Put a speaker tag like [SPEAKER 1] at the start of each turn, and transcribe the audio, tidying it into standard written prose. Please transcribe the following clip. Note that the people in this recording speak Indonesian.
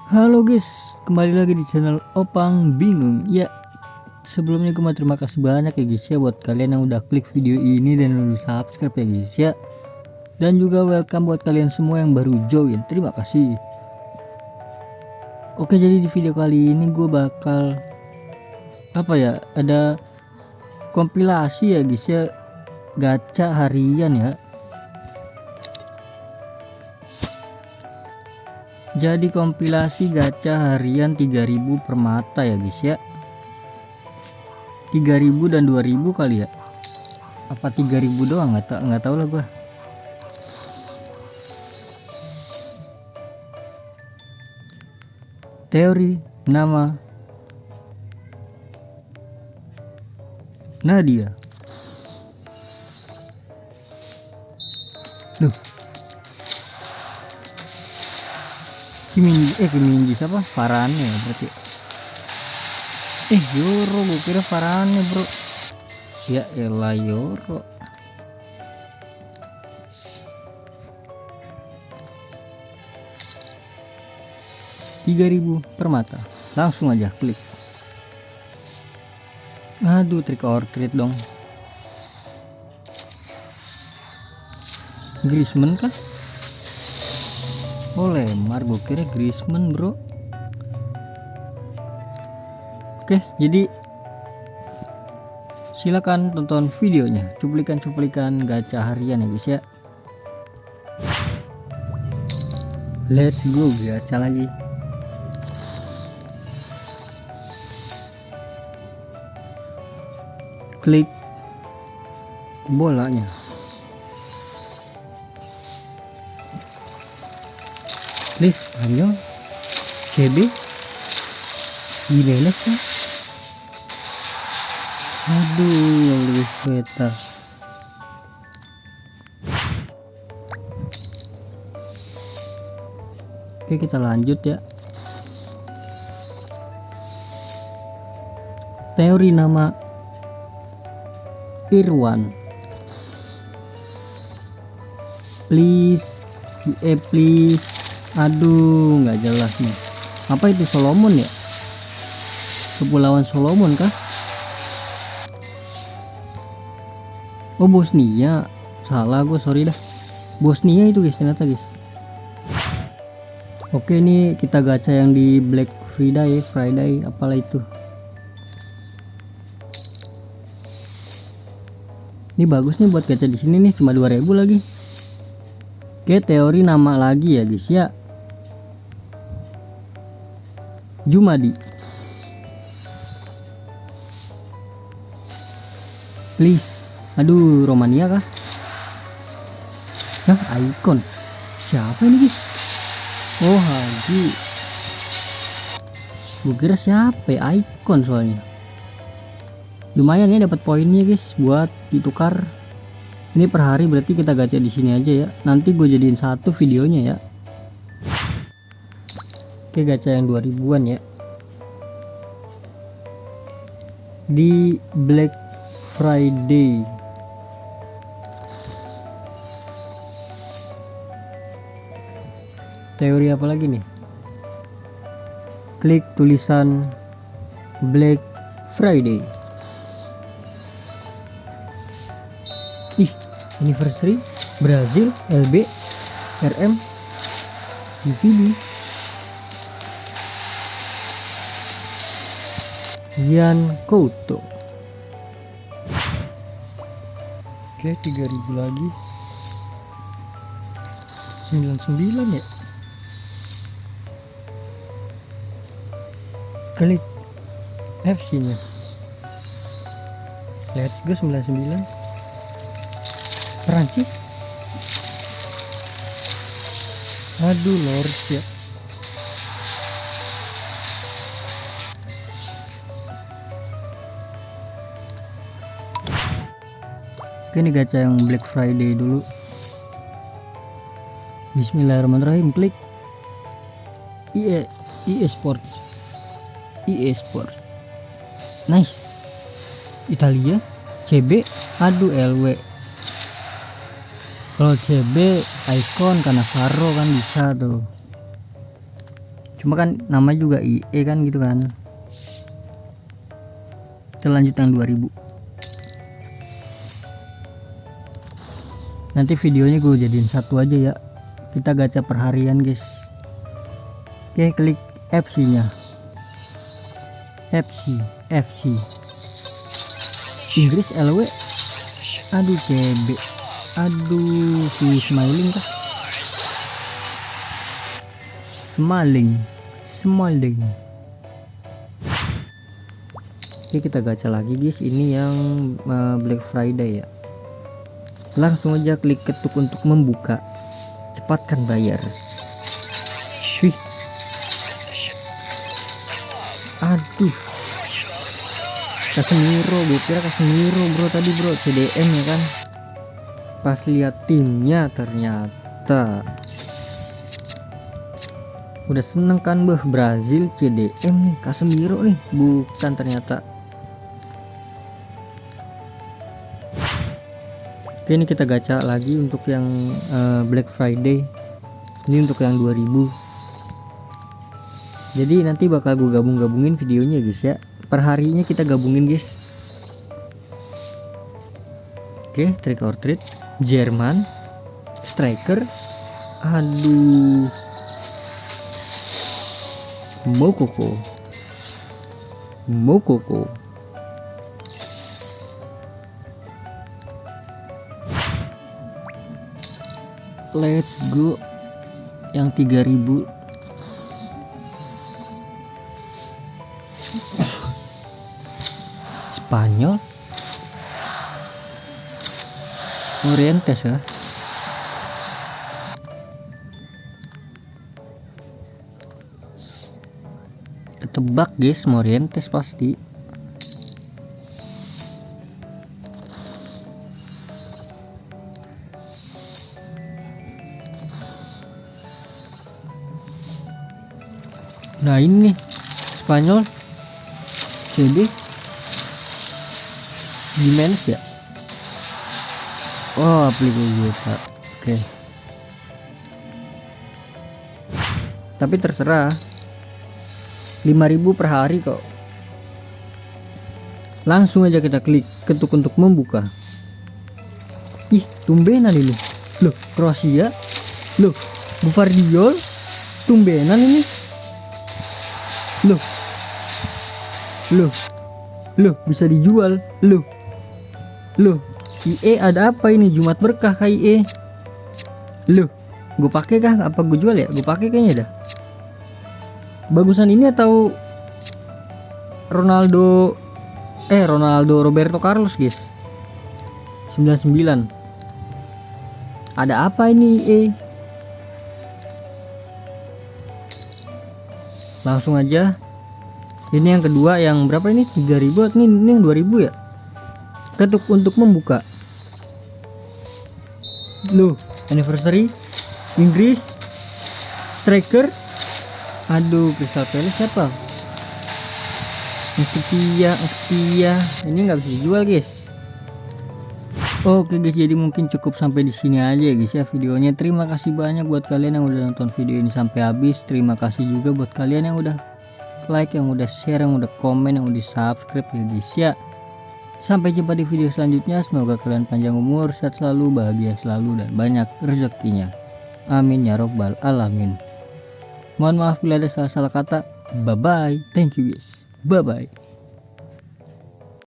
[SPEAKER 1] Halo guys, kembali lagi di channel Opang Bingung. Ya, sebelumnya gue mau terima kasih banyak ya guys ya buat kalian yang udah klik video ini dan udah subscribe ya guys ya. Dan juga welcome buat kalian semua yang baru join. Terima kasih. Oke, jadi di video kali ini gue bakal ada kompilasi ya guys ya, gacha harian ya. Jadi kompilasi gacha harian 3000 permata ya guys ya. 3000 dan 2000 kali ya. Apa 3000 doang, nggak tahu lah gua. Teori nama Nadia. Loh, Kiminji siapa? Farane ya berarti. Yoro, gue kira Farane bro. Ya elah Yoro. Rp3.000 per mata. Langsung aja klik. Aduh, trick or treat dong. Griezmann kah? Oh Lemar, gue kira Griezmann bro. Oke, jadi silakan tonton videonya, cuplikan-cuplikan gacha harian ya guys ya. Let's go gacha lagi. Klik bolanya. Please, ayo CB Gimenez kan? Aduh, Luis Beta. Oke, kita lanjut ya. Teori nama Irwan. Please. Aduh, nggak jelas nih. Apa itu Solomon ya? Kepulauan Solomon kah? Oh, Bosnia. Salah gue, sorry dah. Bosnia itu guys, ternyata guys. Oke, ini kita gacha yang di Black Friday, apalah itu. Ini bagus nih buat gacha di sini nih, cuma 2000 lagi. Oke, teori nama lagi ya guys ya. Jumadi. Please. Aduh, Romania kah? Nah, Icon. Siapa ini guys? Oh, Haji. Gue kira siapa ya? Icon soalnya. Lumayan ya dapat poinnya guys buat ditukar. Ini per hari berarti kita gacha di sini aja ya. Nanti gue jadiin satu videonya ya. Oke, gacha yang 2000-an ya. Di Black Friday. Teori apa lagi nih? Klik tulisan Black Friday. Anniversary Brazil LB RM UVB Yan Couto. Oke, 3000 lagi. 99 ya. Klik FC nya. Let's go 99. Perancis. Aduh, Lors ya. Oke, ini gacha yang Black Friday dulu. Bismillahirrahmanirrahim. Klik EA Sports. Nice. Italia CB. Aduh, LW. Kalau CB Icon karena Faro kan bisa tuh. Cuma kan nama juga IE kan gitu kan. Kita lanjut yang 2000. Nanti videonya gue jadiin satu aja ya. Kita gacha per harian guys. Oke, klik FC nya. FC Inggris LW. Aduh CB. Aduh si Smiling kah? Smiling. Oke, kita gacha lagi guys. Ini yang Black Friday ya. Langsung aja klik ketuk untuk membuka. Cepatkan bayar. Wih. Aduh. Casemiro, gue kira Casemiro bro tadi bro, CDM ya kan. Pas lihat timnya ternyata udah seneng kan Brazil CDM nih, Casemiro nih, bukan ternyata. Oke, ini kita gacha lagi untuk yang Black Friday. Ini untuk yang 2000. Jadi nanti bakal gue gabungin videonya guys ya. Per harinya kita gabungin guys. Oke, trick or treat Jerman striker. Aduh, Moukoko. Let's go yang 3000. Spanyol Morientes ya. Ketebak guys, Morientes pasti. Nah ini nih Spanyol CB Gimenez ya. Oh aplikasi Pak. Oke. Tapi terserah 5.000 per hari kok. Langsung aja kita klik ketuk untuk membuka. Ih, tumbenan ini. Loh, Kroasia. Loh, Gvardiol. Tumbenan ini. Loh, bisa dijual. Loh, IE ada apa ini? Jumat berkah kah IE? Loh, gue pakai kah? Apa gue jual ya? Gue pakai kayaknya dah. Bagusan ini atau Ronaldo Roberto Carlos guys. 99. Ada apa ini IE? Langsung aja. Ini yang kedua, yang berapa ini? 3000 atau ini yang 2000 ya? Ketuk untuk membuka. Loh, anniversary Inggris striker. Aduh, Crystal Palace siapa? Nketiah. Ini nggak bisa dijual guys. Oke guys, jadi mungkin cukup sampai di sini aja guys ya videonya. Terima kasih banyak buat kalian yang udah nonton video ini sampai habis. Terima kasih juga buat kalian yang udah like, yang udah share, yang udah komen, yang udah subscribe ya guys ya. Sampai jumpa di video selanjutnya. Semoga kalian panjang umur, sehat selalu, bahagia selalu, dan banyak rezekinya. Amin ya robbal alamin. Mohon maaf bila ada salah-salah kata. Bye bye. Thank you guys. Bye bye.